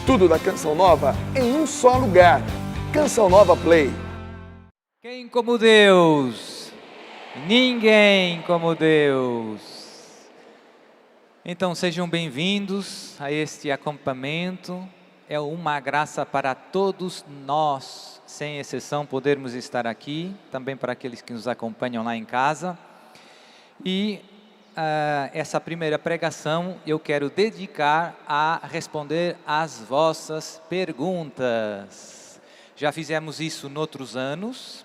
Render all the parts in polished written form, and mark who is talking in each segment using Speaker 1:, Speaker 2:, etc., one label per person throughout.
Speaker 1: Tudo da Canção Nova em um só lugar. Canção Nova Play.
Speaker 2: Quem como Deus? Ninguém como Deus. Então sejam bem-vindos a este acampamento. É uma graça para todos nós, sem exceção, podermos estar aqui, também para aqueles que nos acompanham lá em casa. E essa primeira pregação eu quero dedicar a responder às vossas perguntas. Já fizemos isso noutros anos,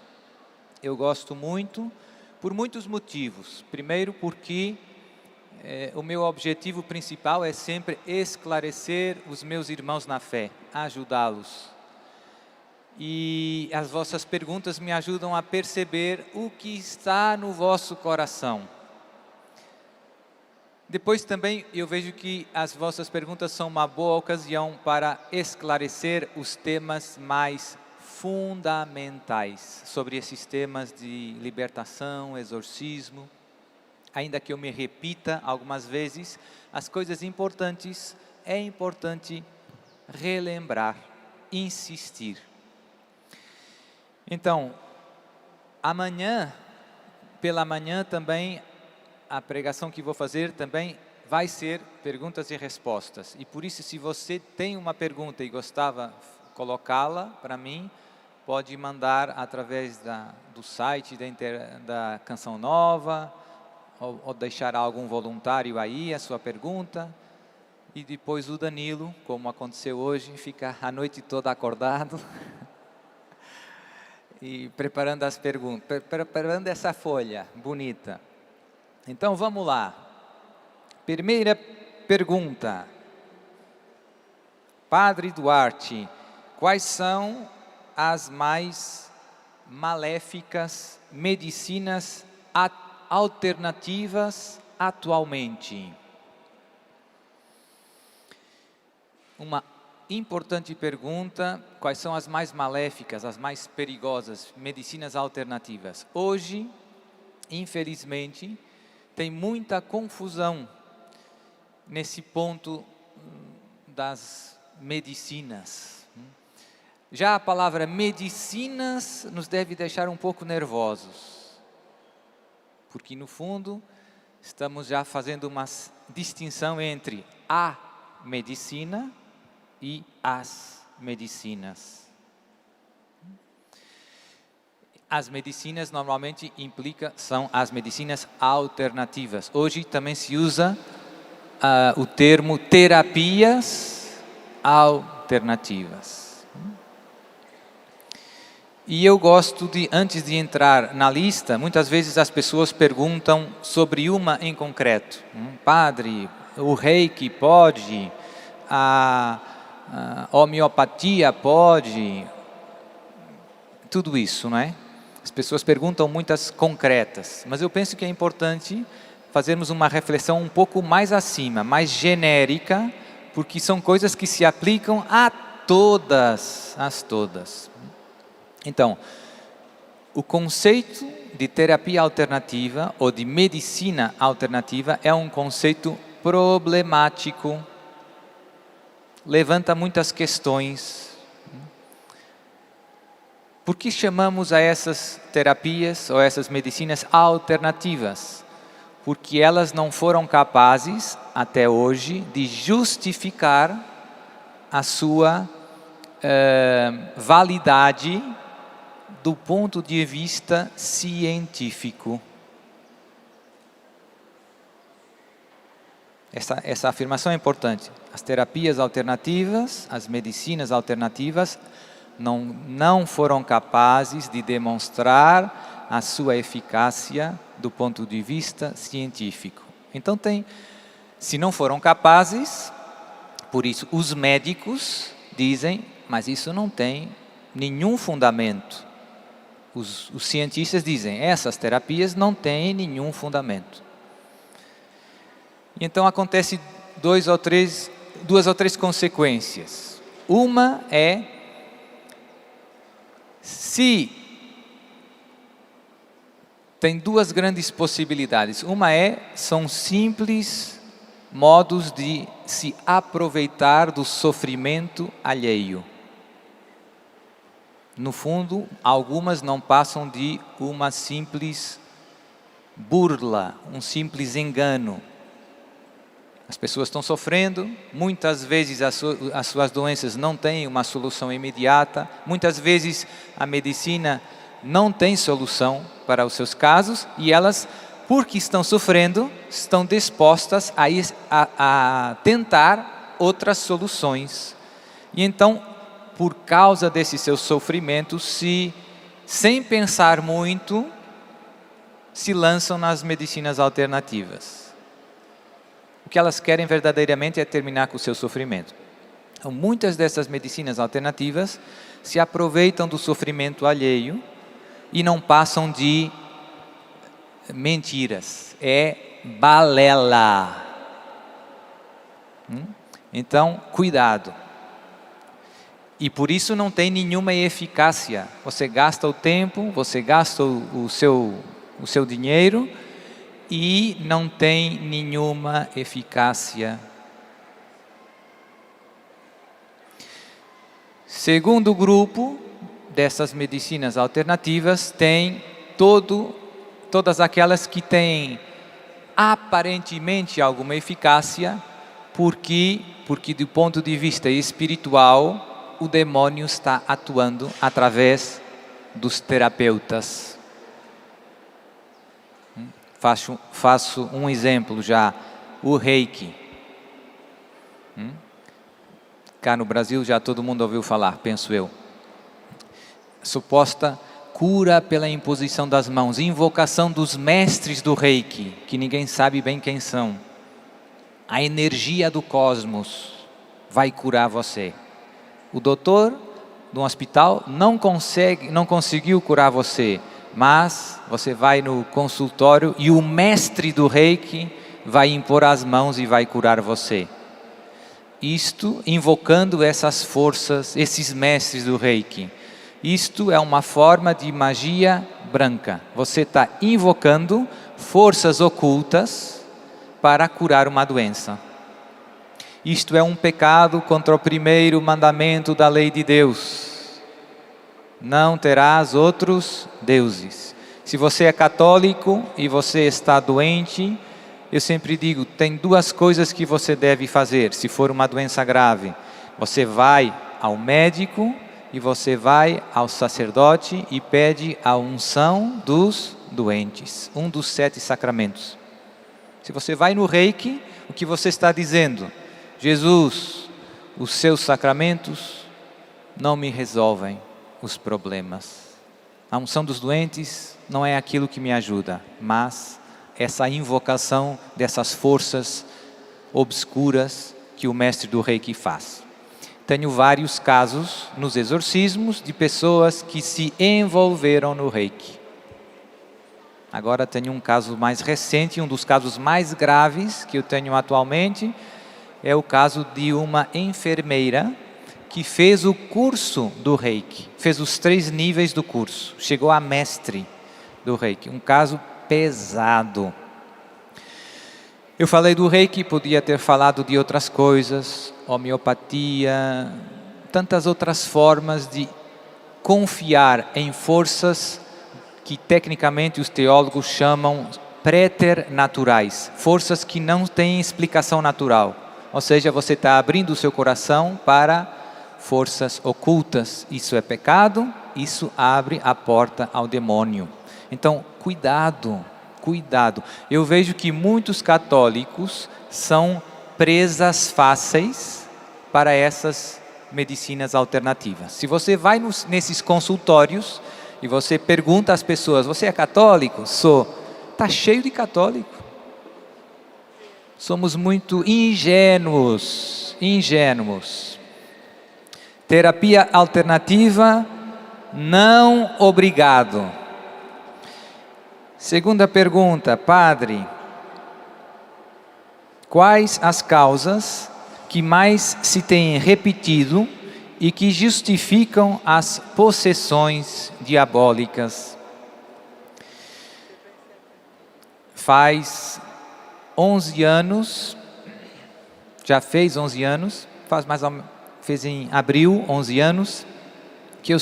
Speaker 2: eu gosto muito, por muitos motivos. Primeiro porque o meu objetivo principal é sempre esclarecer os meus irmãos na fé, ajudá-los. E as vossas perguntas me ajudam a perceber o que está no vosso coração. Depois também eu vejo que as vossas perguntas são uma boa ocasião para esclarecer os temas mais fundamentais sobre esses temas de libertação, exorcismo. Ainda que eu me repita algumas vezes, as coisas importantes é importante relembrar, insistir. Então, amanhã, pela manhã também, a pregação que vou fazer também vai ser perguntas e respostas. E por isso, se você tem uma pergunta e gostava de colocá-la para mim, pode mandar através do site da Canção Nova, ou deixar algum voluntário aí a sua pergunta. E depois o Danilo, como aconteceu hoje, fica a noite toda acordado e preparando as perguntas, preparando essa folha bonita. Então vamos lá. Primeira pergunta. Padre Duarte, quais são as mais maléficas medicinas alternativas atualmente? Uma importante pergunta: quais são as mais maléficas, as mais perigosas medicinas alternativas? Hoje, infelizmente, tem muita confusão nesse ponto das medicinas. Já a palavra medicinas nos deve deixar um pouco nervosos, porque no fundo estamos já fazendo uma distinção entre a medicina e as medicinas. As medicinas normalmente são as medicinas alternativas. Hoje também se usa o termo terapias alternativas. E eu gosto de, antes de entrar na lista, muitas vezes as pessoas perguntam sobre uma em concreto. Padre, o reiki pode? A homeopatia pode? Tudo isso, não é? As pessoas perguntam muitas concretas, mas eu penso que é importante fazermos uma reflexão um pouco mais acima, mais genérica, porque são coisas que se aplicam a todas. Então, o conceito de terapia alternativa ou de medicina alternativa é um conceito problemático, levanta muitas questões. Por que chamamos a essas terapias ou essas medicinas alternativas? Porque elas não foram capazes, até hoje, de justificar a sua validade do ponto de vista científico. Essa afirmação é importante. As terapias alternativas, as medicinas alternativas, não foram capazes de demonstrar a sua eficácia do ponto de vista científico. Então se não foram capazes, por isso os médicos dizem, mas isso não tem nenhum fundamento. Os cientistas dizem, essas terapias não têm nenhum fundamento. Então acontece duas ou três consequências. Uma é, se tem duas grandes possibilidades. Uma são simples modos de se aproveitar do sofrimento alheio. No fundo, algumas não passam de uma simples burla, um simples engano. As pessoas estão sofrendo, muitas vezes as suas doenças não têm uma solução imediata, muitas vezes a medicina não tem solução para os seus casos e elas, porque estão sofrendo, estão dispostas a tentar outras soluções. E então, por causa desses seus sofrimentos, sem pensar muito, se lançam nas medicinas alternativas. O que elas querem verdadeiramente é terminar com o seu sofrimento. Então, muitas dessas medicinas alternativas se aproveitam do sofrimento alheio e não passam de mentiras. É balela. Então, cuidado. E por isso não tem nenhuma eficácia. Você gasta o tempo, você gasta o seu dinheiro e não tem nenhuma eficácia. Segundo grupo dessas medicinas alternativas tem todas aquelas que têm aparentemente alguma eficácia, porque do ponto de vista espiritual o demônio está atuando através dos terapeutas. Faço um exemplo já, o Reiki. Cá no Brasil já todo mundo ouviu falar, penso eu. Suposta cura pela imposição das mãos, invocação dos mestres do Reiki, que ninguém sabe bem quem são. A energia do cosmos vai curar você. O doutor do hospital não conseguiu curar você, mas você vai no consultório e o mestre do Reiki vai impor as mãos e vai curar você. Isto invocando essas forças, esses mestres do Reiki. Isto é uma forma de magia branca. Você está invocando forças ocultas para curar uma doença. Isto é um pecado contra o primeiro mandamento da lei de Deus. Não terás outros deuses. Se você é católico e você está doente, eu sempre digo, tem duas coisas que você deve fazer. Se for uma doença grave, você vai ao médico e você vai ao sacerdote e pede a unção dos doentes, um dos 7 sacramentos. Se você vai no Reiki, o que você está dizendo? Jesus, os seus sacramentos não me resolvem os problemas. A unção dos doentes não é aquilo que me ajuda, mas essa invocação dessas forças obscuras que o mestre do Reiki faz. Tenho vários casos nos exorcismos de pessoas que se envolveram no Reiki. Agora tenho um caso mais recente, um dos casos mais graves que eu tenho atualmente, é o caso de uma enfermeira que fez o curso do Reiki, fez os 3 níveis do curso, chegou a mestre do Reiki, um caso pesado. Eu falei do Reiki, podia ter falado de outras coisas, homeopatia, tantas outras formas de confiar em forças que tecnicamente os teólogos chamam preternaturais, forças que não têm explicação natural. Ou seja, você está abrindo o seu coração para forças ocultas. Isso é pecado, isso abre a porta ao demônio. Então, cuidado, cuidado. Eu vejo que muitos católicos são presas fáceis para essas medicinas alternativas. Se você vai nesses consultórios e você pergunta às pessoas, você é católico? Sou. Está cheio de católico. Somos muito ingênuos. Terapia alternativa, não obrigado. Segunda pergunta, padre. Quais as causas que mais se têm repetido e que justificam as possessões diabólicas? Faz 11 anos já fez 11 anos, fez em abril 11 anos que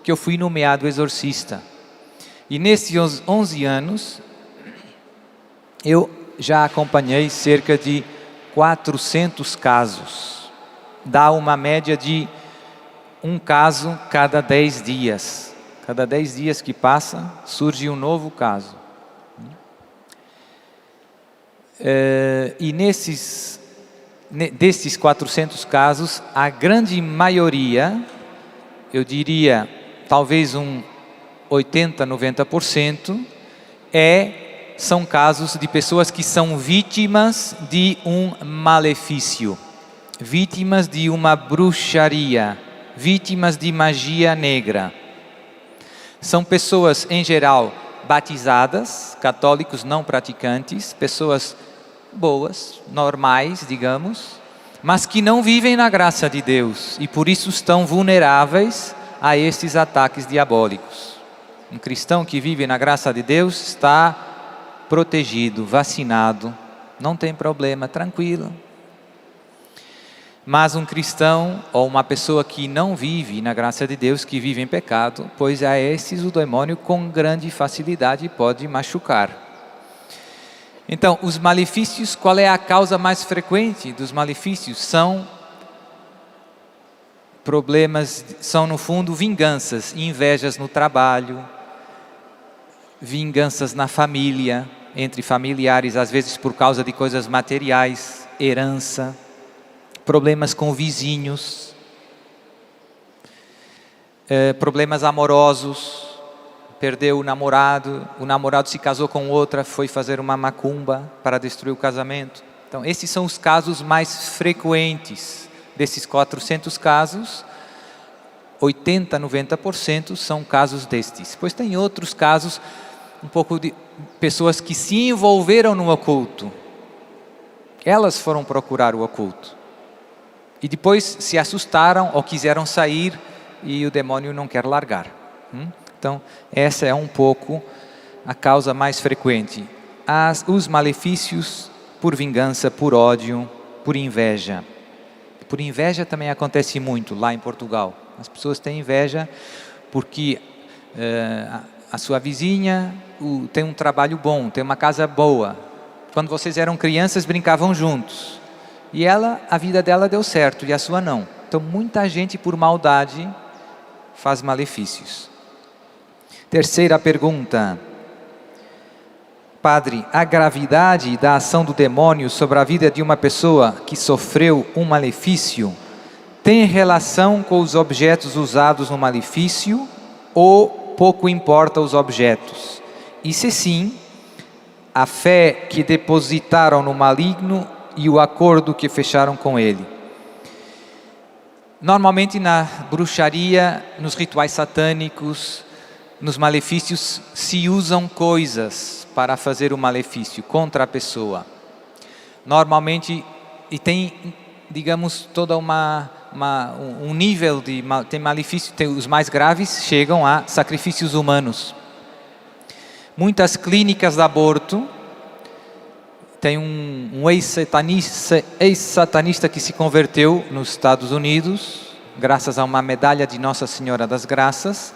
Speaker 2: eu fui nomeado exorcista. E nesses 11 anos, eu já acompanhei cerca de 400 casos. Dá uma média de um caso cada 10 dias. Cada 10 dias que passa, surge um novo caso. E desses 400 casos, a grande maioria, eu diria, talvez 80, 90%, são casos de pessoas que são vítimas de um malefício, vítimas de uma bruxaria, vítimas de magia negra. São pessoas, em geral, batizadas, católicos não praticantes, pessoas boas, normais, digamos, mas que não vivem na graça de Deus e por isso estão vulneráveis a esses ataques diabólicos. Um cristão que vive na graça de Deus está protegido, vacinado, não tem problema, tranquilo. Mas um cristão ou uma pessoa que não vive na graça de Deus, que vive em pecado, pois a esses o demônio com grande facilidade pode machucar. Então, os malefícios, qual é a causa mais frequente dos malefícios? São problemas, são no fundo vinganças, invejas no trabalho, vinganças na família, entre familiares, às vezes por causa de coisas materiais, herança, problemas com vizinhos, problemas amorosos, perdeu o namorado se casou com outra, foi fazer uma macumba para destruir o casamento. Então, esses são os casos mais frequentes. Desses 400 casos, 80, 90% são casos destes. Pois tem outros casos, um pouco de pessoas que se envolveram no oculto. Elas foram procurar o oculto. E depois se assustaram ou quiseram sair e o demônio não quer largar. Então, essa é um pouco a causa mais frequente. Os malefícios por vingança, por ódio, por inveja. Por inveja também acontece muito lá em Portugal. As pessoas têm inveja porque a sua vizinha tem um trabalho bom, tem uma casa boa. Quando vocês eram crianças, brincavam juntos. E a vida dela deu certo e a sua não. Então, muita gente por maldade faz malefícios. Terceira pergunta. Padre, a gravidade da ação do demônio sobre a vida de uma pessoa que sofreu um malefício tem relação com os objetos usados no malefício ou pouco importa os objetos? E se sim, a fé que depositaram no maligno e o acordo que fecharam com ele? Normalmente na bruxaria, nos rituais satânicos, nos malefícios, se usam coisas para fazer o malefício contra a pessoa. Normalmente, e tem, digamos, toda um nível de tem malefício, os mais graves chegam a sacrifícios humanos. Muitas clínicas de aborto, tem um ex-satanista que se converteu nos Estados Unidos, graças a uma medalha de Nossa Senhora das Graças,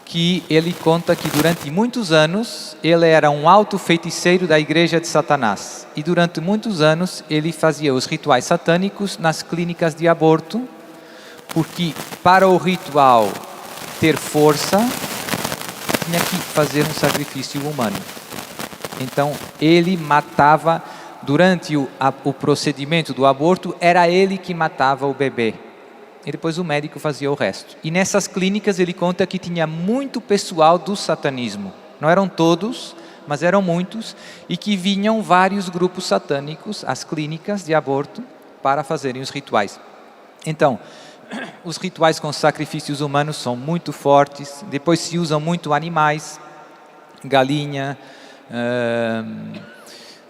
Speaker 2: que ele conta que durante muitos anos ele era um alto feiticeiro da igreja de Satanás. E durante muitos anos ele fazia os rituais satânicos nas clínicas de aborto, porque para o ritual ter força, tinha que fazer um sacrifício humano. Então ele matava, durante o procedimento do aborto, era ele que matava o bebê. E depois o médico fazia o resto. E nessas clínicas ele conta que tinha muito pessoal do satanismo. Não eram todos, mas eram muitos. E que vinham vários grupos satânicos às clínicas de aborto para fazerem os rituais. Então, os rituais com sacrifícios humanos são muito fortes. Depois se usam muito animais, galinha,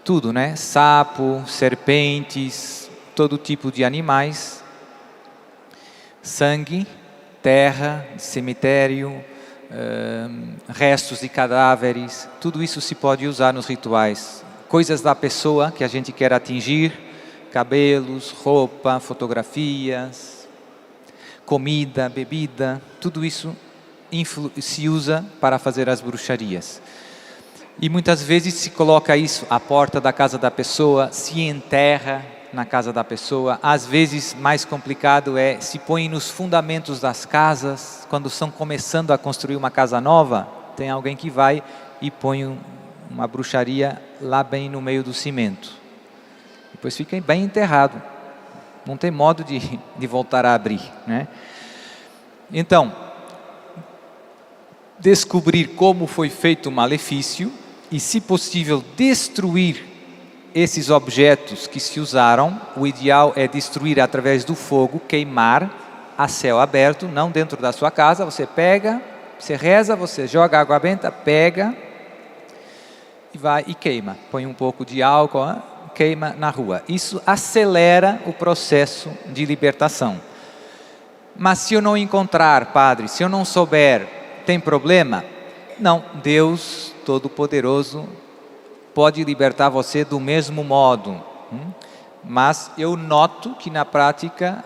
Speaker 2: tudo, né? Sapo, serpentes, todo tipo de animais. Sangue, terra, cemitério, restos de cadáveres, tudo isso se pode usar nos rituais. Coisas da pessoa que a gente quer atingir, cabelos, roupa, fotografias, comida, bebida, tudo isso se usa para fazer as bruxarias. E muitas vezes se coloca isso à porta da casa da pessoa, se enterra na casa da pessoa. Às vezes, mais complicado se põe nos fundamentos das casas. Quando estão começando a construir uma casa nova, tem alguém que vai e põe uma bruxaria lá bem no meio do cimento. Depois fica bem enterrado. Não tem modo de voltar a abrir, né? Então, descobrir como foi feito o malefício e, se possível, destruir esses objetos que se usaram. O ideal é destruir através do fogo, queimar a céu aberto, não dentro da sua casa. Você pega, você reza, você joga água benta, pega e vai e queima. Põe um pouco de álcool, queima na rua. Isso acelera o processo de libertação. Mas se eu não encontrar, padre, se eu não souber, tem problema? Não, Deus Todo-Poderoso pode libertar você do mesmo modo. Mas eu noto que na prática,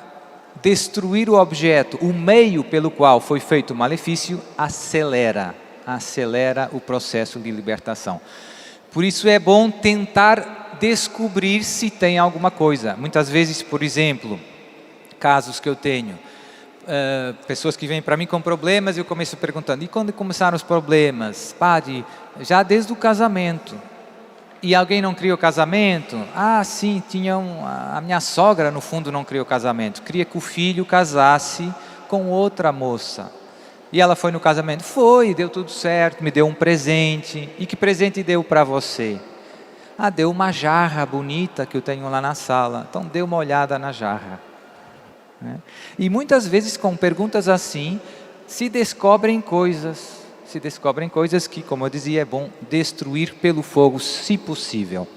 Speaker 2: destruir o objeto, o meio pelo qual foi feito o malefício, acelera o processo de libertação. Por isso é bom tentar descobrir se tem alguma coisa. Muitas vezes, por exemplo, casos que eu tenho, pessoas que vêm para mim com problemas, eu começo perguntando: e quando começaram os problemas? Padre, já desde o casamento. E alguém não criou casamento? Ah, sim, a minha sogra no fundo não criou casamento. Queria que o filho casasse com outra moça. E ela foi no casamento? Foi, deu tudo certo, me deu um presente. E que presente deu para você? Ah, deu uma jarra bonita que eu tenho lá na sala. Então dê uma olhada na jarra. E muitas vezes com perguntas assim, se descobrem coisas que, como eu dizia, é bom destruir pelo fogo, se possível.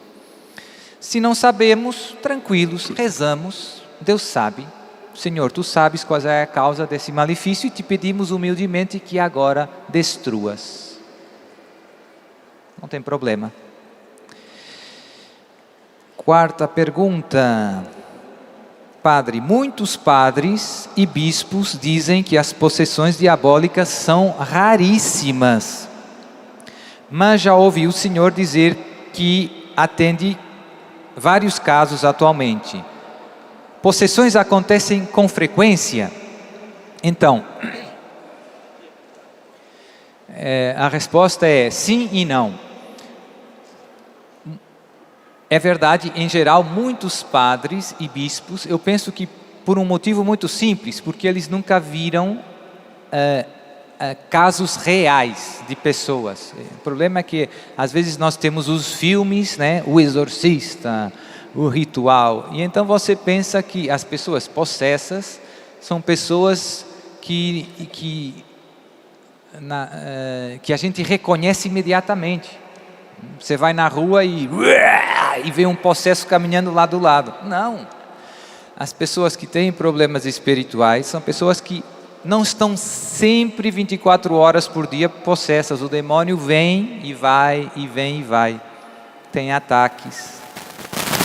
Speaker 2: Se não sabemos, tranquilos, rezamos, Deus sabe. Senhor, Tu sabes qual é a causa desse malefício e te pedimos humildemente que agora destruas. Não tem problema. Quarta pergunta. Padre, muitos padres e bispos dizem que as possessões diabólicas são raríssimas. Mas já ouvi o senhor dizer que atende vários casos atualmente. Possessões acontecem com frequência? Então, a resposta é sim e não. É verdade, em geral, muitos padres e bispos, eu penso que por um motivo muito simples, porque eles nunca viram casos reais de pessoas. O problema é que, às vezes, nós temos os filmes, né? O Exorcista, o Ritual, e então você pensa que as pessoas possessas são pessoas que a gente reconhece imediatamente. Você vai na rua e vê um possesso caminhando lá do lado. Não. As pessoas que têm problemas espirituais são pessoas que não estão sempre 24 horas por dia possessas. O demônio vem e vai, e vem e vai. Tem ataques,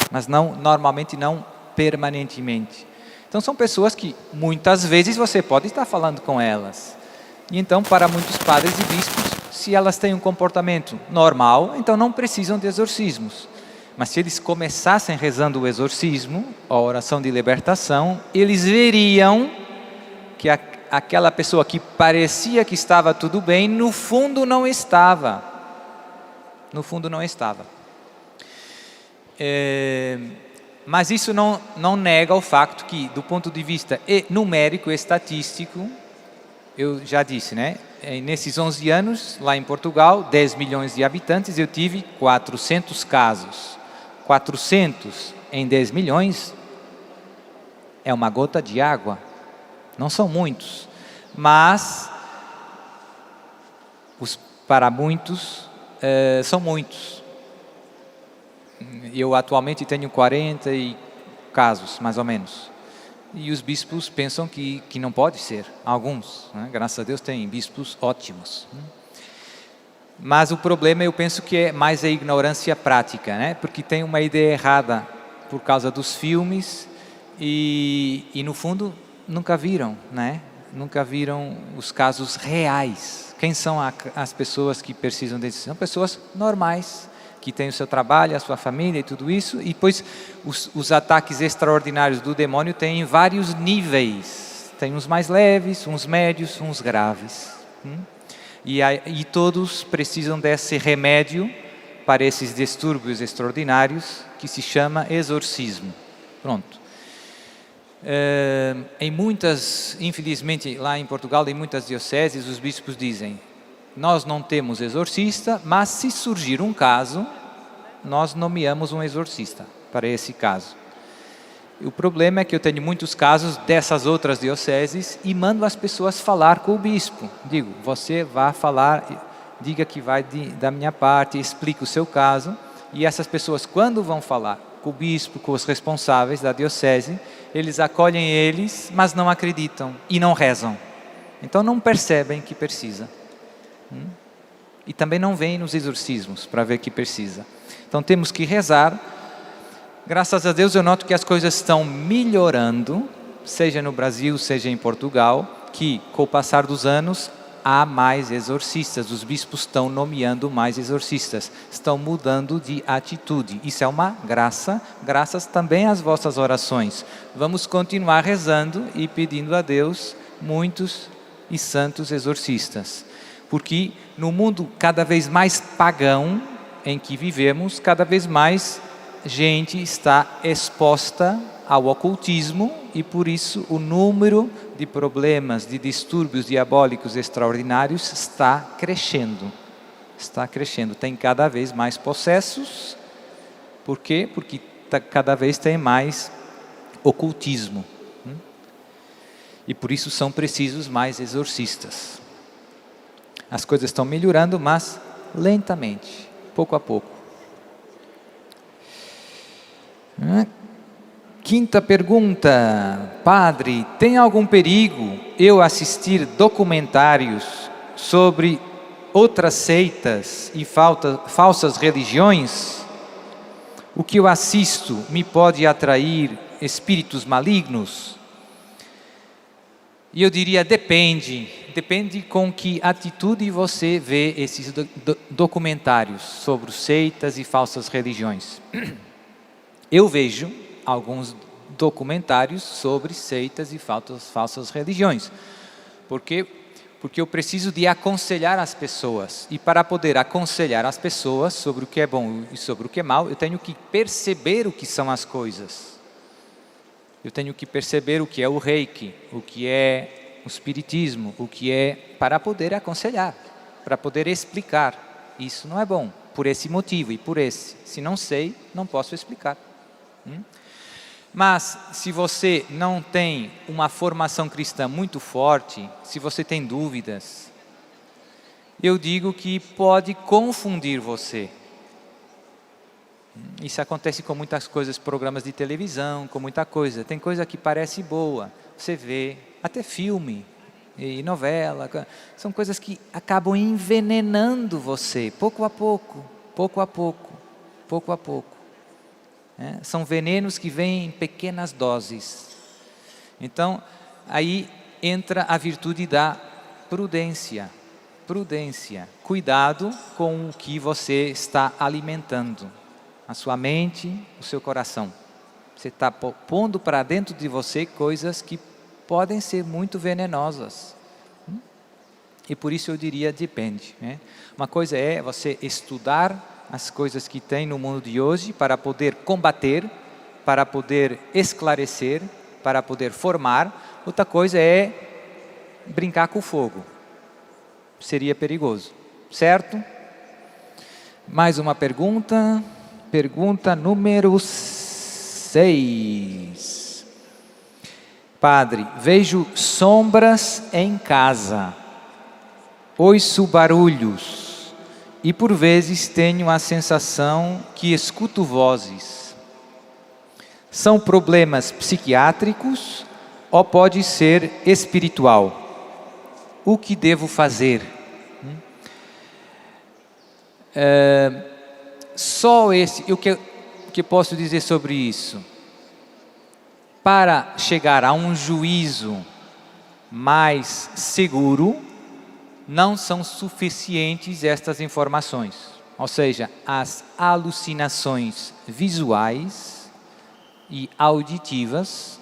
Speaker 2: mas normalmente não permanentemente. Então são pessoas que muitas vezes você pode estar falando com elas. E então, para muitos padres e bispos, se elas têm um comportamento normal, então não precisam de exorcismos. Mas se eles começassem rezando o exorcismo, a oração de libertação, eles veriam que aquela pessoa que parecia que estava tudo bem, no fundo não estava. No fundo não estava. Mas isso não nega o fato que, do ponto de vista numérico e estatístico, eu já disse, né? Nesses 11 anos, lá em Portugal, 10 milhões de habitantes, eu tive 400 casos. 400 em 10 milhões é uma gota de água. Não são muitos, mas para muitos são muitos. Eu atualmente tenho 40 casos, mais ou menos. E os bispos pensam que não pode ser. Alguns, né? Graças a Deus, tem bispos ótimos. Mas o problema, eu penso que é mais a ignorância prática, né? Porque tem uma ideia errada por causa dos filmes e no fundo nunca viram, né? Nunca viram os casos reais. Quem são as pessoas que precisam disso? São pessoas normais, que têm o seu trabalho, a sua família e tudo isso, e depois os ataques extraordinários do demônio têm vários níveis. Tem uns mais leves, uns médios, uns graves. E todos precisam desse remédio para esses distúrbios extraordinários, que se chama exorcismo. Pronto. Em muitas, infelizmente lá em Portugal, em muitas dioceses, os bispos dizem: nós não temos exorcista, mas se surgir um caso, nós nomeamos um exorcista para esse caso. O problema é que eu tenho muitos casos dessas outras dioceses e mando as pessoas falar com o bispo. Digo, você vai falar, diga que vai da minha parte, explique o seu caso. E essas pessoas, quando vão falar com o bispo, com os responsáveis da diocese, eles acolhem eles, mas não acreditam e não rezam. Então não percebem que precisa. E também não vêm nos exorcismos para ver que precisa. Então temos que rezar. Graças a Deus eu noto que as coisas estão melhorando, seja no Brasil, seja em Portugal, que com o passar dos anos há mais exorcistas, os bispos estão nomeando mais exorcistas, estão mudando de atitude. Isso é uma graça, graças também às vossas orações. Vamos continuar rezando e pedindo a Deus muitos e santos exorcistas. Porque no mundo cada vez mais pagão em que vivemos, cada vez mais gente está exposta ao ocultismo e por isso o número de problemas, de distúrbios diabólicos extraordinários está crescendo. Está crescendo. Tem cada vez mais possessos. Por quê? Porque cada vez tem mais ocultismo. E por isso são precisos mais exorcistas. As coisas estão melhorando, mas lentamente, pouco a pouco. Quinta pergunta. Padre, tem algum perigo eu assistir documentários sobre outras seitas e falsas religiões? O que eu assisto me pode atrair espíritos malignos? E eu diria, depende com que atitude você vê esses documentários sobre seitas e falsas religiões. Eu vejo alguns documentários sobre seitas e falsas religiões. Por quê? Porque eu preciso de aconselhar as pessoas. E para poder aconselhar as pessoas sobre o que é bom e sobre o que é mal, eu tenho que perceber o que são as coisas. Eu tenho que perceber o que é o reiki, o que é o espiritismo, o que é, para poder aconselhar, para poder explicar. Isso não é bom, por esse motivo e por esse. Se não sei, não posso explicar. Mas se você não tem uma formação cristã muito forte, se você tem dúvidas, eu digo que pode confundir você. Isso acontece com muitas coisas, programas de televisão, com muita coisa. Tem coisa que parece boa, você vê, até filme e novela. São coisas que acabam envenenando você, pouco a pouco, pouco a pouco, pouco a pouco. São venenos que vêm em pequenas doses. Então, aí entra a virtude da prudência. Prudência, cuidado com o que você está alimentando. A sua mente, o seu coração. Você está pondo para dentro de você coisas que podem ser muito venenosas. E por isso eu diria, depende. Uma coisa é você estudar as coisas que tem no mundo de hoje para poder combater, para poder esclarecer, para poder formar. Outra coisa é brincar com o fogo. Seria perigoso, certo? Mais uma pergunta. Pergunta número 6. Padre, vejo sombras em casa, ouço barulhos e por vezes tenho a sensação que escuto vozes. São problemas psiquiátricos ou pode ser espiritual? O que devo fazer? Só esse, o que que posso dizer sobre isso? Para chegar a um juízo mais seguro, não são suficientes estas informações. Ou seja, as alucinações visuais e auditivas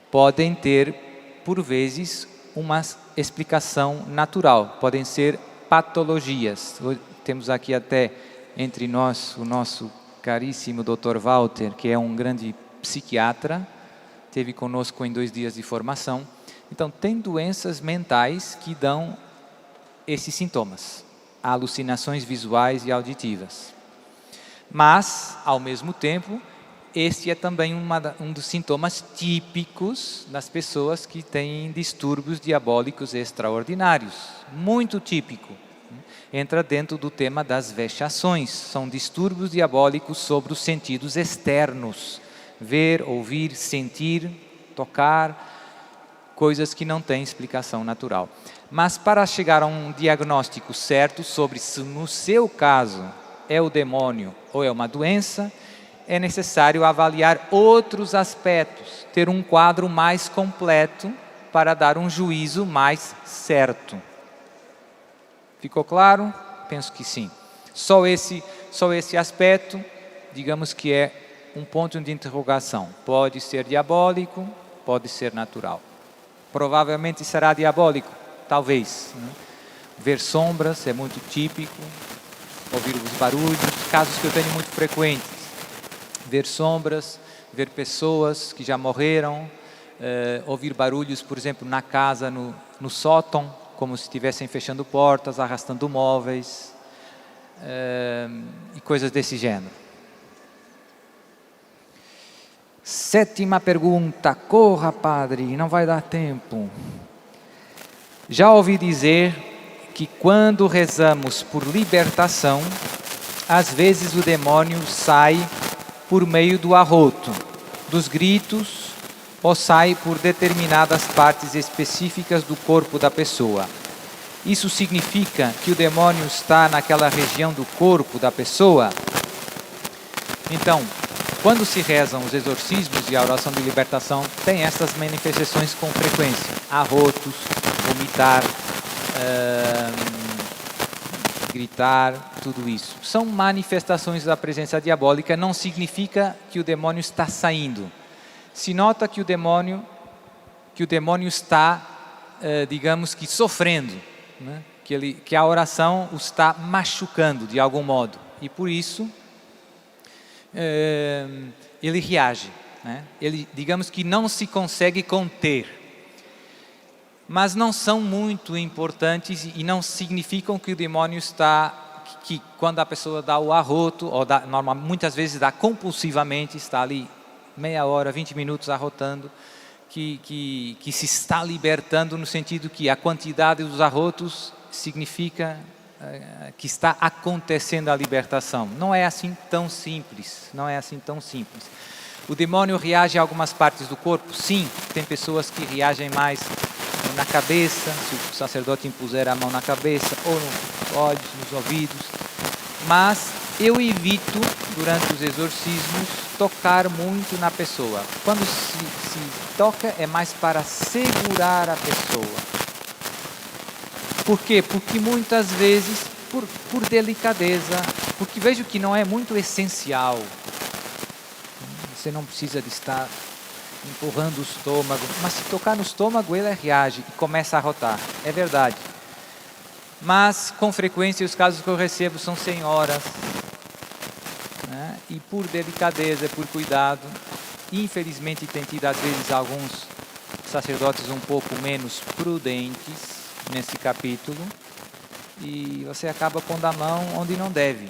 Speaker 2: podem ter, por vezes, uma explicação natural. Podem ser patologias. Temos aqui até entre nós o nosso caríssimo Dr. Walter, que é um grande psiquiatra, esteve conosco em 2 dias de formação. Então, tem doenças mentais que dão esses sintomas, alucinações visuais e auditivas. Mas, ao mesmo tempo, este é também um dos sintomas típicos das pessoas que têm distúrbios diabólicos extraordinários. Muito típico. Entra dentro do tema das vexações. São distúrbios diabólicos sobre os sentidos externos. Ver, ouvir, sentir, tocar, coisas que não têm explicação natural. Mas para chegar a um diagnóstico certo sobre se no seu caso é o demônio ou é uma doença, é necessário avaliar outros aspectos, ter um quadro mais completo para dar um juízo mais certo. Ficou claro? Penso que sim. Só esse aspecto, digamos que é um ponto de interrogação. Pode ser diabólico, pode ser natural. Provavelmente será diabólico, talvez. Ver sombras é muito típico, ouvir os barulhos, casos que eu tenho muito frequentes. Ver sombras, ver pessoas que já morreram, ouvir barulhos, por exemplo, na casa, no sótão, como se estivessem fechando portas, arrastando móveis, e coisas desse gênero. 7ª pergunta, corra, padre, não vai dar tempo. Já ouvi dizer que quando rezamos por libertação, às vezes o demônio sai por meio do arroto, dos gritos, ou sai por determinadas partes específicas do corpo da pessoa. Isso significa que o demônio está naquela região do corpo da pessoa? Então, quando se rezam os exorcismos e a oração de libertação, tem essas manifestações com frequência. Arrotos, vomitar, gritar, tudo isso. São manifestações da presença diabólica, não significa que o demônio está saindo. Se nota que o demônio está, digamos que sofrendo, né? que a oração o está machucando de algum modo. E por isso, ele reage, né? Ele, digamos que não se consegue conter, mas não são muito importantes e não significam que o demônio está, que quando a pessoa dá o arroto, ou muitas vezes dá compulsivamente, está ali meia hora, 20 minutos arrotando, que se está libertando no sentido que a quantidade dos arrotos significa que está acontecendo a libertação. Não é assim tão simples, não é assim tão simples. O demônio reage a algumas partes do corpo? Sim, tem pessoas que reagem mais na cabeça, se o sacerdote impuser a mão na cabeça, ou nos olhos, nos ouvidos. Mas eu evito, durante os exorcismos, tocar muito na pessoa. Quando se toca, é mais para segurar a pessoa. Por quê? Porque muitas vezes, por delicadeza, porque vejo que não é muito essencial. Você não precisa de estar empurrando o estômago, mas se tocar no estômago, ele reage e começa a arrotar. É verdade. Mas, com frequência, os casos que eu recebo são senhoras, né? E por delicadeza, por cuidado, infelizmente tem tido às vezes alguns sacerdotes um pouco menos prudentes nesse capítulo, e você acaba pondo a mão onde não deve.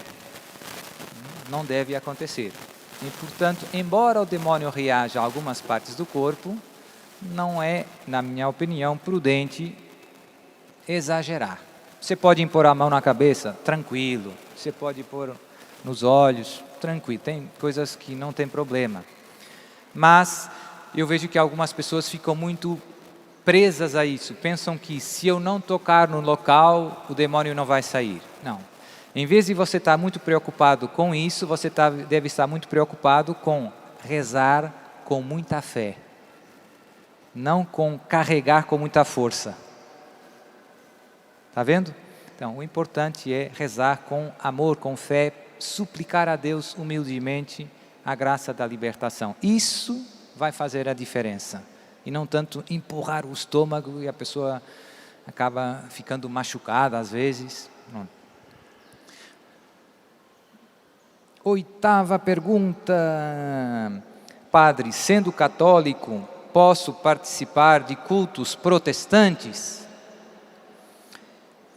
Speaker 2: Não deve acontecer. E, portanto, embora o demônio reaja a algumas partes do corpo, não é, na minha opinião, prudente exagerar. Você pode impor a mão na cabeça? Tranquilo. Você pode pôr nos olhos? Tranquilo. Tem coisas que não tem problema. Mas eu vejo que algumas pessoas ficam muito presas a isso. Pensam que se eu não tocar no local, o demônio não vai sair. Não. Em vez de você estar muito preocupado com isso, você deve estar muito preocupado com rezar com muita fé, não com carregar com muita força. Está vendo? Então, o importante é rezar com amor, com fé, suplicar a Deus humildemente a graça da libertação. Isso vai fazer a diferença. E não tanto empurrar o estômago e a pessoa acaba ficando machucada às vezes. Não. 8ª pergunta. Padre, sendo católico, posso participar de cultos protestantes?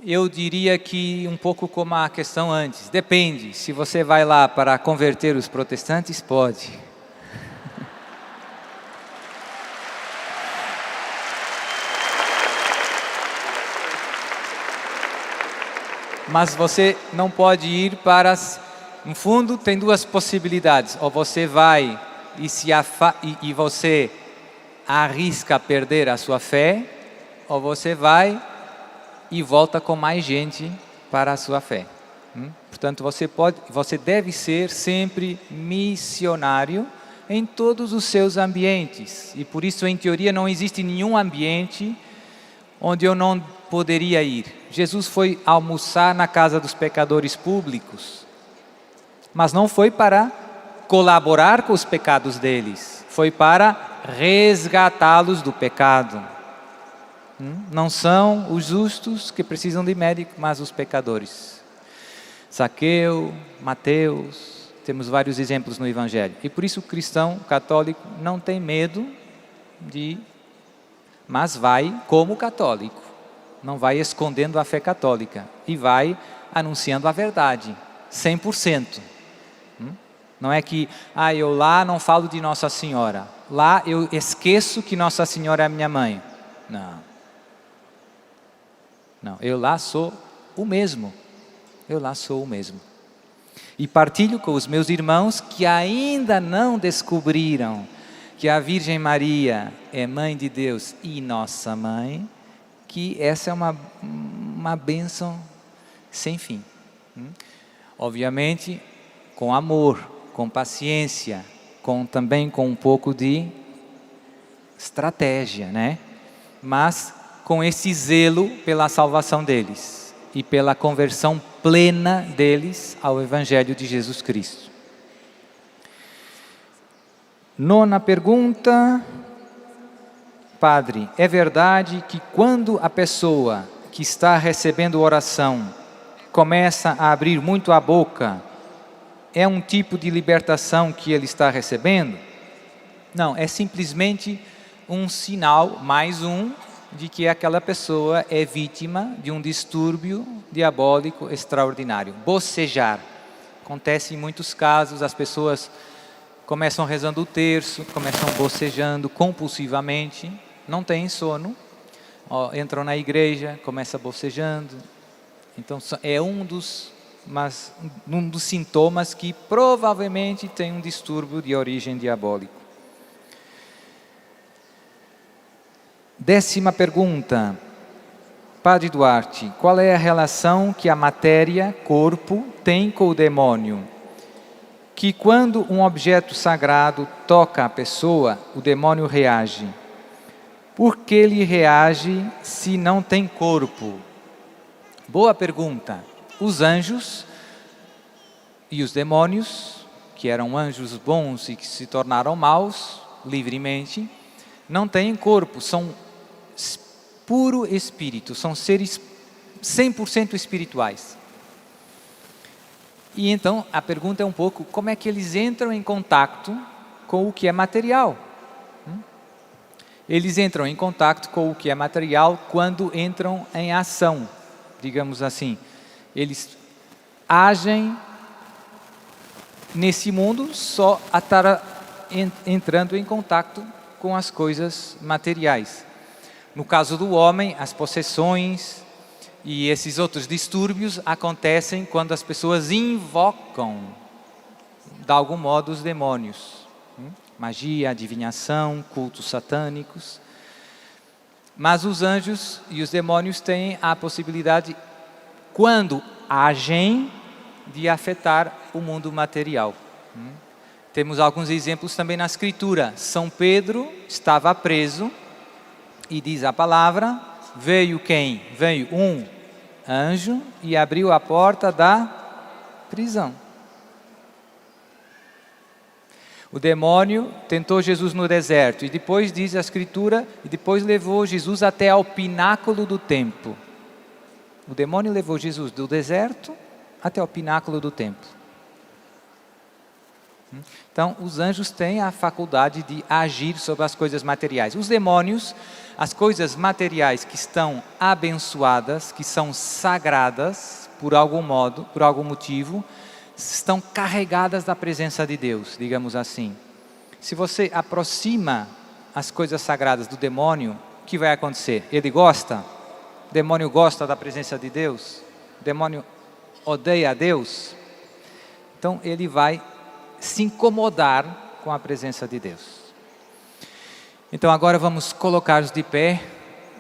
Speaker 2: Eu diria que um pouco como a questão antes, depende. Se você vai lá para converter os protestantes, pode. Mas você não pode ir para... No fundo, tem 2 possibilidades. Ou você vai e você arrisca perder a sua fé, ou você vai e volta com mais gente para a sua fé. Portanto, você deve ser sempre missionário em todos os seus ambientes. E por isso, em teoria, não existe nenhum ambiente onde eu não poderia ir. Jesus foi almoçar na casa dos pecadores públicos, mas não foi para colaborar com os pecados deles, foi para resgatá-los do pecado. Não são os justos que precisam de médico, mas os pecadores. Zaqueu, Mateus, temos vários exemplos no Evangelho. E por isso o cristão católico não tem medo mas vai como católico. Não vai escondendo a fé católica e vai anunciando a verdade, 100%. Não é que, eu lá não falo de Nossa Senhora, lá eu esqueço que Nossa Senhora é a minha mãe. Não, eu lá sou o mesmo. Eu lá sou o mesmo. E partilho com os meus irmãos que ainda não descobriram que a Virgem Maria é Mãe de Deus e nossa Mãe, que essa é uma bênção sem fim. Obviamente, com amor, com paciência, também com um pouco de estratégia, né? Mas com esse zelo pela salvação deles e pela conversão plena deles ao Evangelho de Jesus Cristo. 9ª pergunta. Padre, é verdade que quando a pessoa que está recebendo oração começa a abrir muito a boca, é um tipo de libertação que ele está recebendo? Não, é simplesmente um sinal, mais um, de que aquela pessoa é vítima de um distúrbio diabólico extraordinário. Bocejar. Acontece em muitos casos, as pessoas começam rezando o terço, começam bocejando compulsivamente, não têm sono, entram na igreja, começam bocejando. Então é um dos sintomas que provavelmente tem um distúrbio de origem diabólica. 10ª pergunta. Padre Duarte, qual é a relação que a matéria, corpo, tem com o demônio? Que quando um objeto sagrado toca a pessoa, o demônio reage. Por que ele reage se não tem corpo? Boa pergunta. Os anjos e os demônios, que eram anjos bons e que se tornaram maus livremente, não têm corpo, são puro espírito, são seres 100% espirituais. E então a pergunta é um pouco, como é que eles entram em contato com o que é material? Eles entram em contato com o que é material quando entram em ação, digamos assim. Eles agem nesse mundo só a estar entrando em contato com as coisas materiais. No caso do homem, as possessões e esses outros distúrbios acontecem quando as pessoas invocam, de algum modo, os demônios. Magia, adivinhação, cultos satânicos. Mas os anjos e os demônios têm a possibilidade, quando agem, de afetar o mundo material. Temos alguns exemplos também na Escritura. São Pedro estava preso e diz a palavra, veio quem? Veio um anjo e abriu a porta da prisão. O demônio tentou Jesus no deserto e depois diz a Escritura, e depois levou Jesus até ao pináculo do templo. O demônio levou Jesus do deserto até o pináculo do templo. Então, os anjos têm a faculdade de agir sobre as coisas materiais. Os demônios, as coisas materiais que estão abençoadas, que são sagradas, por algum modo, por algum motivo, estão carregadas da presença de Deus, digamos assim. Se você aproxima as coisas sagradas do demônio, o que vai acontecer? Ele gosta? O demônio gosta da presença de Deus? O demônio odeia a Deus? Então, ele vai se incomodar com a presença de Deus. Então agora vamos colocar-nos de pé.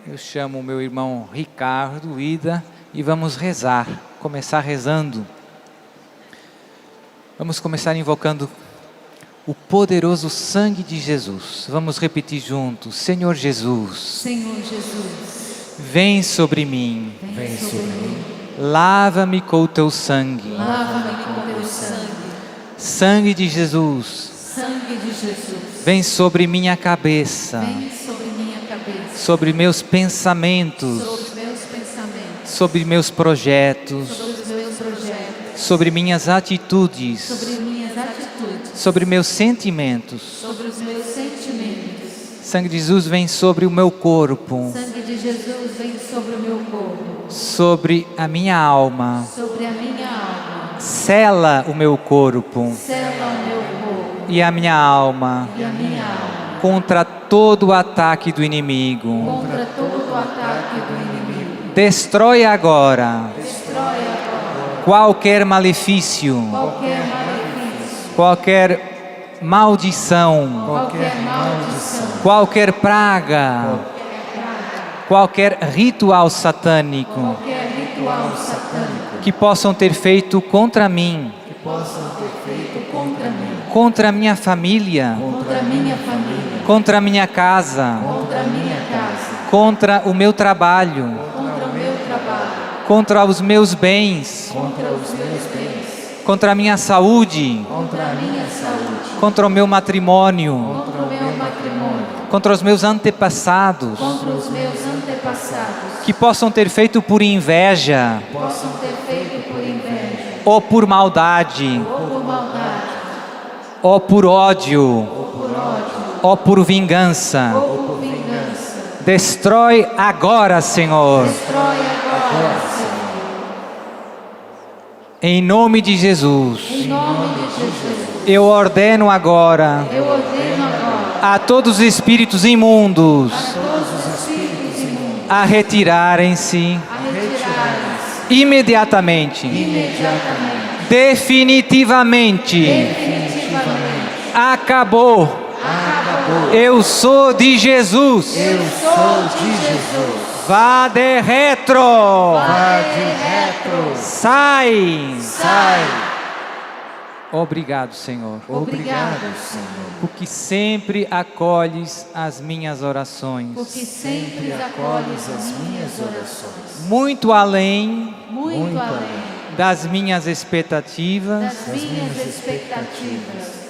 Speaker 2: Eu chamo o meu irmão Ricardo, Ida, e vamos rezar, começar rezando. Vamos começar invocando o poderoso sangue de Jesus. Vamos repetir juntos: Senhor Jesus,
Speaker 3: Senhor Jesus,
Speaker 2: vem sobre mim,
Speaker 3: vem sobre mim,
Speaker 2: lava-me com o teu sangue.
Speaker 3: lava-me com teu sangue.
Speaker 2: Sangue de Jesus,
Speaker 3: Sangue de Jesus,
Speaker 2: vem sobre minha cabeça,
Speaker 3: vem sobre minha cabeça,
Speaker 2: sobre meus pensamentos,
Speaker 3: sobre os meus pensamentos,
Speaker 2: sobre meus projetos,
Speaker 3: sobre os meus projetos,
Speaker 2: sobre minhas atitudes,
Speaker 3: sobre minhas atitudes,
Speaker 2: sobre meus sentimentos.
Speaker 3: sobre os meus sentimentos.
Speaker 2: Sangue de Jesus vem sobre o meu corpo,
Speaker 3: Sangue de Jesus vem sobre o meu corpo,
Speaker 2: sobre a minha alma.
Speaker 3: sobre a minha alma.
Speaker 2: Sela o meu corpo
Speaker 3: Sela o meu corpo
Speaker 2: e a minha alma
Speaker 3: e a minha alma
Speaker 2: contra todo o ataque do inimigo.
Speaker 3: contra todo o ataque do inimigo.
Speaker 2: Destrói agora
Speaker 3: Destrói agora
Speaker 2: qualquer malefício,
Speaker 3: qualquer malefício,
Speaker 2: qualquer maldição,
Speaker 3: qualquer maldição,
Speaker 2: qualquer praga, qualquer ritual satânico
Speaker 3: qualquer ritual satânico
Speaker 2: que possam ter feito contra mim,
Speaker 3: contra mim,
Speaker 2: contra a minha família,
Speaker 3: contra a minha família,
Speaker 2: contra a minha casa,
Speaker 3: contra a minha casa,
Speaker 2: contra o meu trabalho,
Speaker 3: contra o meu trabalho,
Speaker 2: contra os meus bens,
Speaker 3: contra os meus bens,
Speaker 2: contra a minha saúde,
Speaker 3: contra a minha saúde,
Speaker 2: contra o meu matrimônio,
Speaker 3: contra o meu matrimônio,
Speaker 2: contra os meus antepassados,
Speaker 3: contra os meus antepassados,
Speaker 2: que possam ter feito por inveja,
Speaker 3: possam ter feito por inveja,
Speaker 2: ou por maldade,
Speaker 3: ou por maldade,
Speaker 2: ou por ódio,
Speaker 3: ou por ódio,
Speaker 2: ou por vingança.
Speaker 3: ou por vingança.
Speaker 2: Destrói agora, Senhor,
Speaker 3: Destrói agora, Senhor.
Speaker 2: em nome de Jesus.
Speaker 3: Em nome de Jesus,
Speaker 2: Eu ordeno agora
Speaker 3: eu ordeno agora
Speaker 2: a todos os espíritos imundos
Speaker 3: a todos os espíritos imundos
Speaker 2: a retirarem-se
Speaker 3: a retirarem-se
Speaker 2: imediatamente,
Speaker 3: imediatamente,
Speaker 2: definitivamente. Acabou. Eu sou de Jesus.
Speaker 3: Eu sou de Jesus.
Speaker 2: Vá de retro. Sai. Obrigado, Senhor,
Speaker 3: Obrigado, Senhor,
Speaker 2: porque sempre acolhes as minhas orações,
Speaker 3: porque sempre acolhes as minhas orações,
Speaker 2: muito além
Speaker 3: muito além
Speaker 2: das minhas expectativas
Speaker 3: das minhas expectativas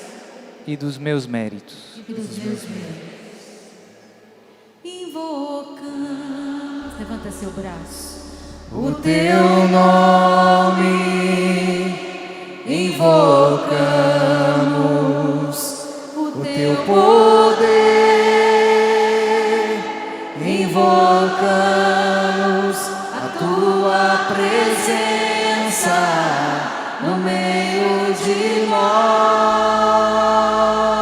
Speaker 2: e dos meus méritos.
Speaker 3: e dos meus méritos. Invocamos, levanta seu braço, o teu nome, invocamos o teu poder, invocamos a tua presença no meio de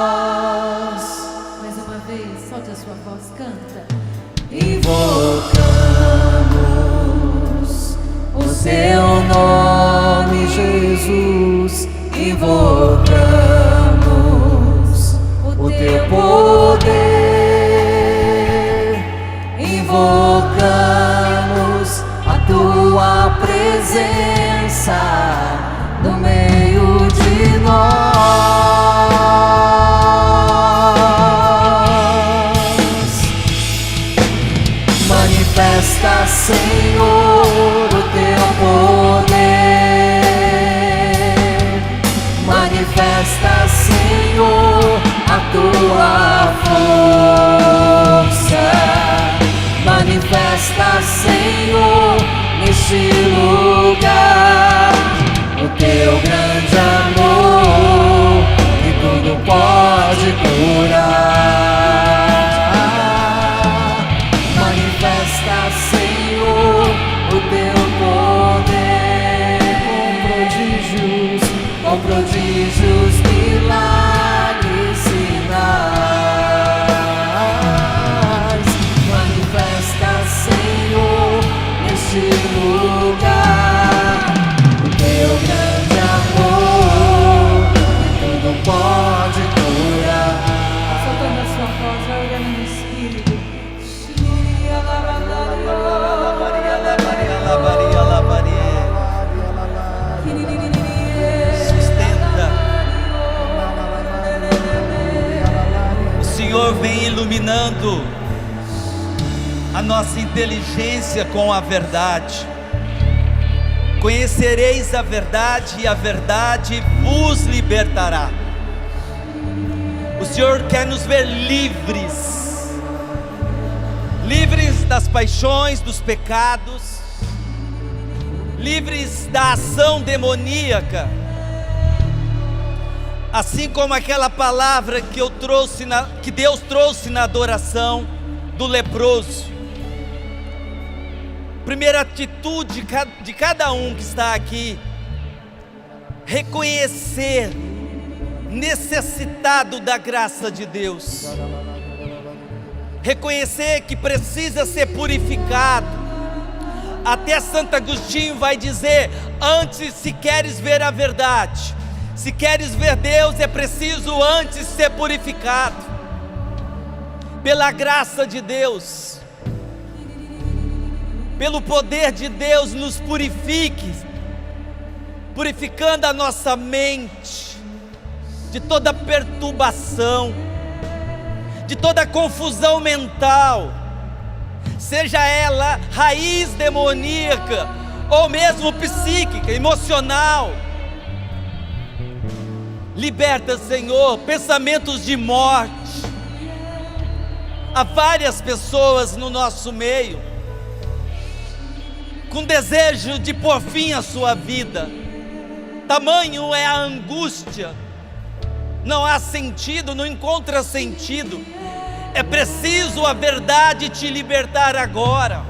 Speaker 3: nós. Mais uma vez, solte a sua voz, canta. Invocamos o teu nome, Jesus, invocamos o teu poder, invocamos a tua presença no
Speaker 4: Manifesta, Senhor, o teu poder. Manifesta, Senhor, a tua força. Manifesta, Senhor, neste lugar o teu grande amor, que tudo pode curar. Manifesta, Senhor, o teu poder com prodígios, milagres, sinais. Manifesta, Senhor, neste lugar o teu grande amor, que tudo pode curar.
Speaker 3: Soltando a sua voz, vai orando no Espírito.
Speaker 5: Sustenta. O Senhor vem iluminando a nossa inteligência com a verdade. Conhecereis a verdade e a verdade vos libertará. O Senhor quer nos ver livres, livres das paixões, dos pecados, livres da ação demoníaca. Assim como aquela palavra que que Deus trouxe na adoração do leproso. Primeira atitude de cada um que está aqui: reconhecer necessitado da graça de Deus, reconhecer que precisa ser purificado. Até Santo Agostinho vai dizer: antes, se queres ver a verdade, se queres ver Deus, é preciso antes ser purificado pela graça de Deus. Pelo poder de Deus, nos purifique, purificando a nossa mente de toda perturbação, de toda confusão mental, seja ela raiz demoníaca ou mesmo psíquica, emocional. Liberta, Senhor, pensamentos de morte. Há várias pessoas no nosso meio com desejo de pôr fim à sua vida. Tamanho é a angústia, não há sentido, não encontra sentido. É preciso a verdade te libertar agora,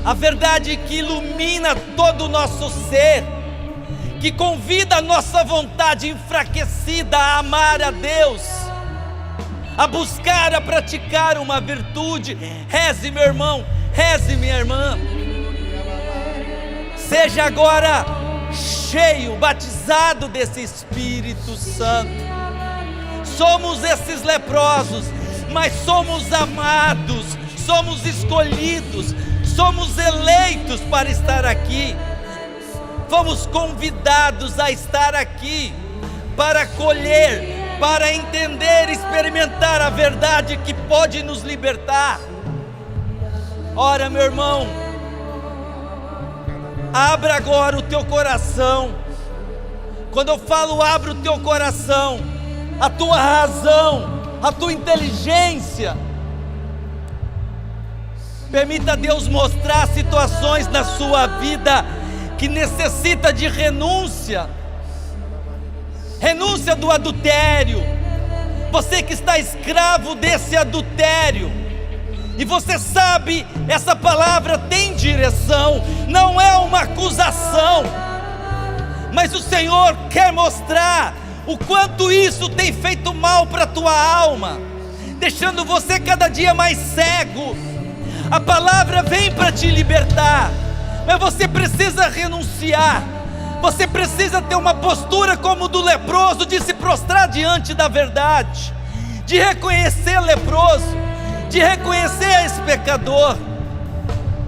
Speaker 5: a verdade que ilumina todo o nosso ser, que convida a nossa vontade enfraquecida a amar a Deus, a buscar, a praticar uma virtude. Reze, meu irmão, reze, minha irmã. Seja agora cheio, batizado desse Espírito Santo. Somos esses leprosos, mas somos amados, somos escolhidos, somos eleitos para estar aqui. Fomos convidados a estar aqui para colher, para entender, experimentar a verdade que pode nos libertar. Ora, meu irmão, abra agora o teu coração. Quando eu falo abra o teu coração, a tua razão, a tua inteligência, permita Deus mostrar situações na sua vida que necessita de renúncia. Renúncia do adultério. Você que está escravo desse adultério, e você sabe, essa palavra tem direção, não é uma acusação, mas o Senhor quer mostrar o quanto isso tem feito mal para a tua alma, deixando você cada dia mais cego. A palavra vem para te libertar, mas você precisa renunciar. Você precisa ter uma postura como do leproso, de se prostrar diante da verdade, de reconhecer leproso, de reconhecer esse pecador.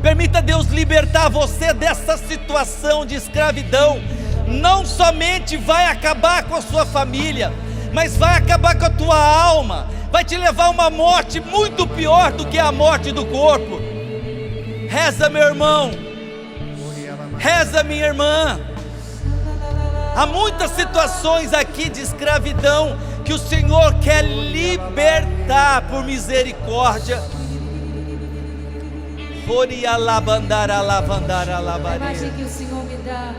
Speaker 5: Permita Deus libertar você dessa situação de escravidão. Não somente vai acabar com a sua família, mas vai acabar com a tua alma, vai te levar a uma morte muito pior do que a morte do corpo. Reza, meu irmão. Reza, minha irmã. Há muitas situações aqui de escravidão que o Senhor quer libertar por misericórdia.
Speaker 3: A imagem que o Senhor me dá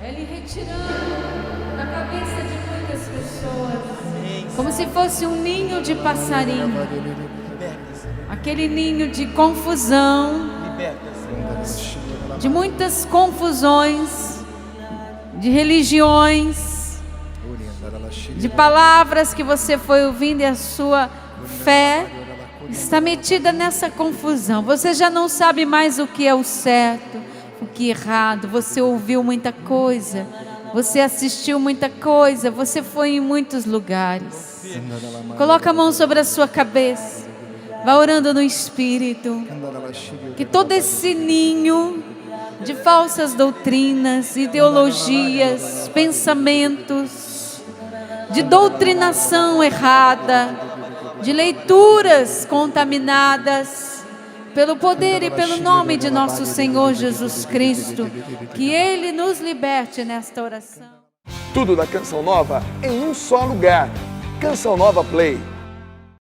Speaker 3: é Ele retirando da cabeça de muitas pessoas, como se fosse um ninho de passarinho, aquele ninho de confusão, de muitas confusões, de religiões, de palavras que você foi ouvindo e a sua fé está metida nessa confusão. Você já não sabe mais o que é o certo, o que é errado. Você ouviu muita coisa, você assistiu muita coisa, você foi em muitos lugares. Coloca a mão sobre a sua cabeça, vá orando no Espírito, que todo esse ninho de falsas doutrinas, ideologias, pensamentos, de doutrinação errada, de leituras contaminadas, pelo poder e pelo nome de nosso Senhor Jesus Cristo, que Ele nos liberte nesta oração.
Speaker 1: Tudo da Canção Nova em um só lugar. Canção Nova Play.